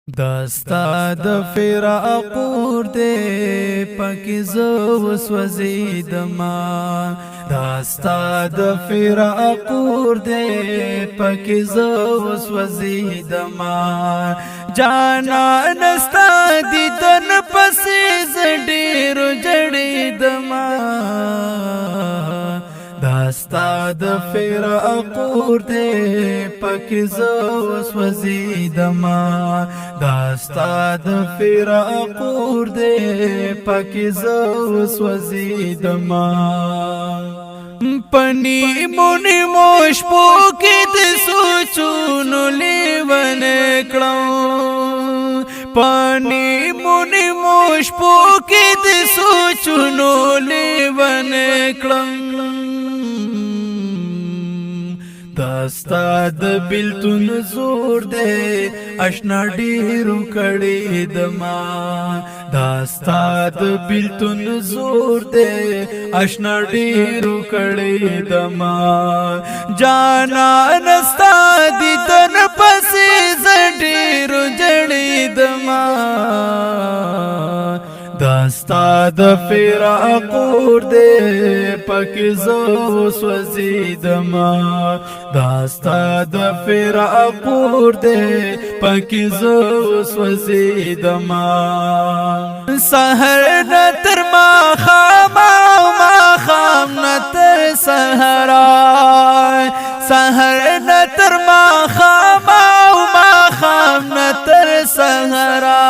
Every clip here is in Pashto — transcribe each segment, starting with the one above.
داستا د فراقور دے پاکی زو سوزیدما داستا د فراقور دے پاکی زو سوزیدما جانا نستا دی دن پسی زڈیر جڑیدما داستا د فراقور دے پاکی زو سوزیدما داستا د فراقور دے پاکی زو سوزیدما پنی مونی موش پوکی د سوچونو لیون کړو پنی مونی موش پوکی د سوچونو لیون کړو داستا د بیلتون زور دے اشنا ډیرو کړي دما داستا د بیلتون زور دے اشنا ډیرو کړي دما جانا نستا دی تن پسې زډیرو جړي دما داستا د فراقور دے پاکی زو سوزیدما داستا د فراقور دے پاکی زو سوزیدما سحر نتر ما خاما ما خام نتر سحرا سحر نتر ما خاما ما خام نتر سحرا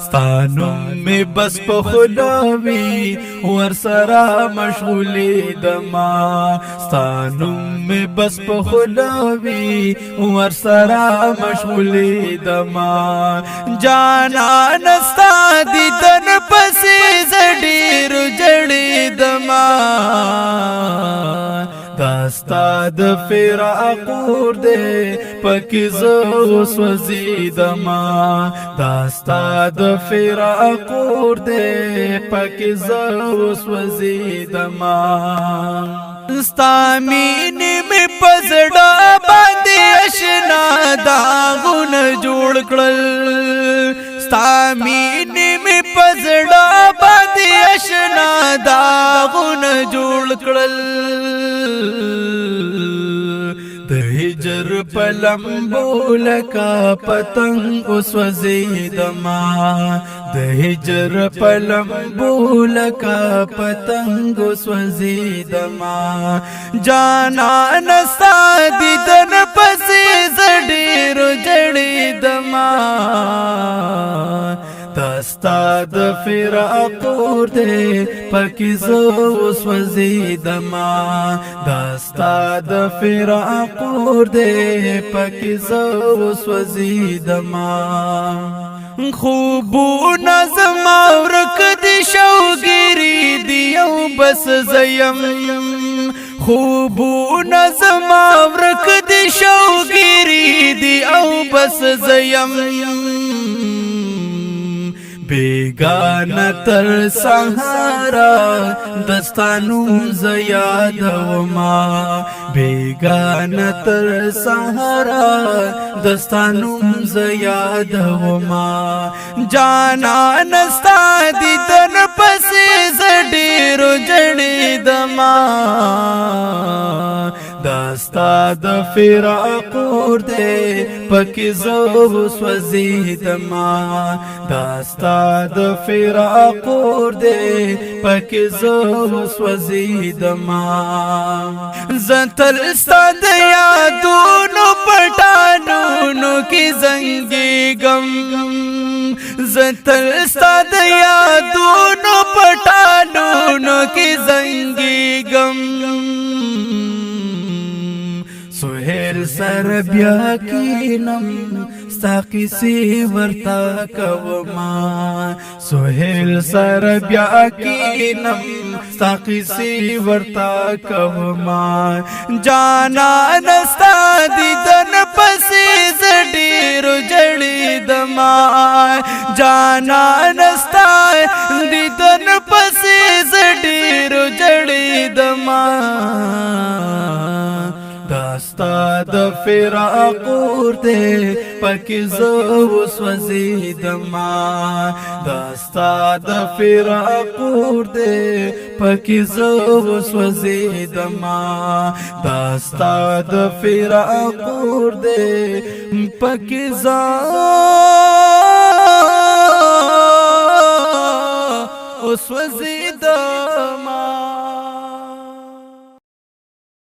ستانم میں بس پخلاوی ورسرا مشغولی دما ستانم میں بس پخلاوی ورسرا مشغولی دما جانا نستا دی دن پسی زڈیر جڑی دما داستا د فراقور دے پاکی زو سوزیدما داستا د فراقور دے پاکی زو سوزیدما ستا مینی می پزڑا باندی اشنا داغون جوڑ کړل ستا مینی می پزڑا باندی اشنا داغون جوڑ کړل د هجر پلمبو لکا پتنگ سوزیدما د هجر پلمبو لکا پتنگ سوزیدما جانا نستا دی دن پسی زډیر جړیدما داستا د فراقور دے پاکی زو سوزیدما داستا د فراقور دے پاکی زو سوزیدما خوبونا زما ورک دی شوگیری دیو بس زیم خوبونا زما ورک دی شوگیری دیو بس زیم بیگانا تر سہارا دستانو زیاد وما بیگانا تر سہارا دستانو زیاد وما جانا نستا دی تن پسی زڈیرو جڑی دما داستا د فراقور دے پاکی زو سوزیدما داستا د فراقور دے پاکی زو سوزیدما زتل ستا د یادونو پټانونو کی زنگی غم زتل ستا د یادونو پټانونو کی زنگی غم سہیل سر بیا کینم ستا کسی ورتا کوما سہیل سر بیا کینم ستا کسی ورتا کوما جانا نستا دی دن پسی زڈیر جڑی دما جانا نستا دی دن پسی زڈیر جڑی دما داستا داستا د فراق اور دے پکی زو سوزیدما داستا د فراق اور دے پکی زو سوزیدما داستا د فراق اور دے پکی زو سوزیدما